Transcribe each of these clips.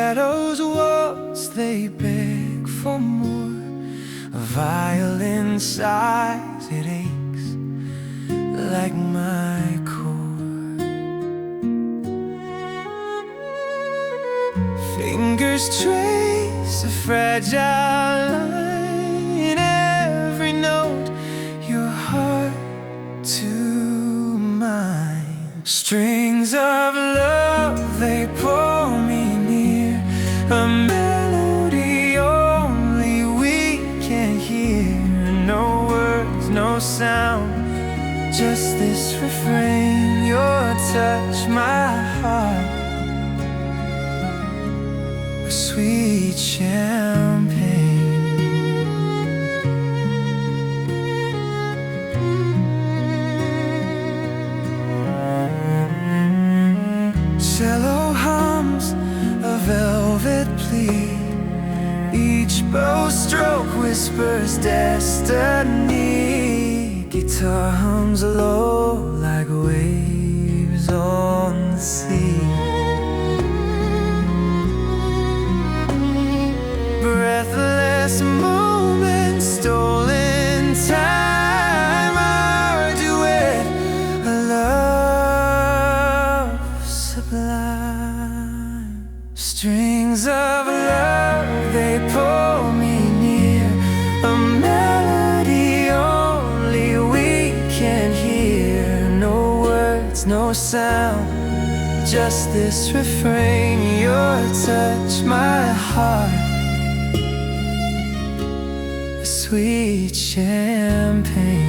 shadows waltz, they beg for more. A violin sighs, it aches like my core. Fingers trace a fragile line, every note your heart to mine. Strings of love, they pull me near, a melody only we can hear. No words, no sound, just this refrain. Your touch, my heart, a sweet champagne. Cello hums a velvet plea, each bow stroke whispers destiny. Guitar hums low like waves on the sea. Breathless moments, stolen time, our duet, a love sublime. Strings of love, they pull me near, a melody only we can hear. No words, no sound, just this refrain. Your touch, my heart, sweet champagne.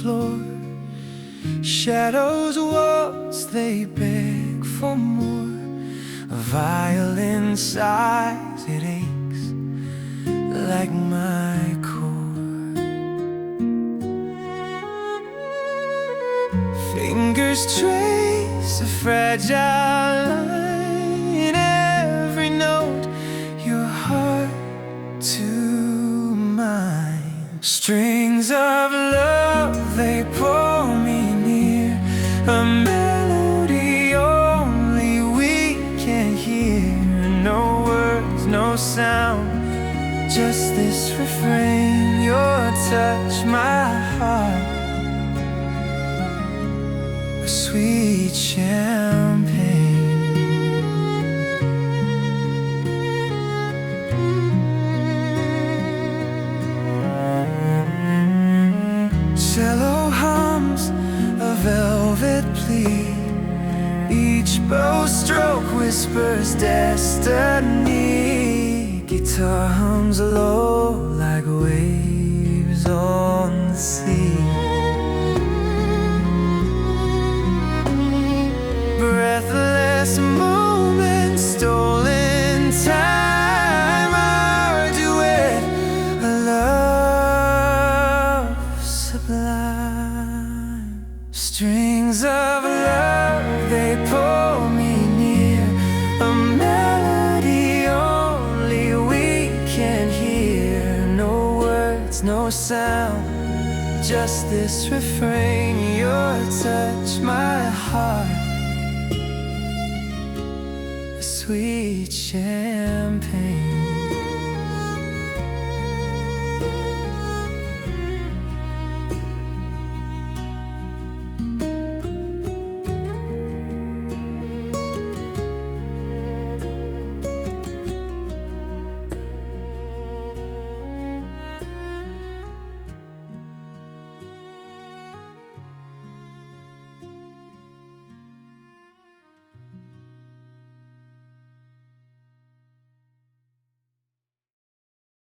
floor. Shadows waltz, they beg for more. A violin sighs, it aches like my core. Fingers trace a fragile line, every note your heart to mine. Strings of love, they pull me near, a melody only we can hear. No words, no sound, just this refrain. Your touch, my heart, a sweet champagne. Cello hums a velvet plea, each bow stroke whispers destiny. Guitar hums low like waves on the sea. Breathless moments, stolen time, our duet, a love sublime. Strings of love, they pull me near, a melody only we can hear. No words, no sound, just this refrain. Your touch, my heart, sweet champagne.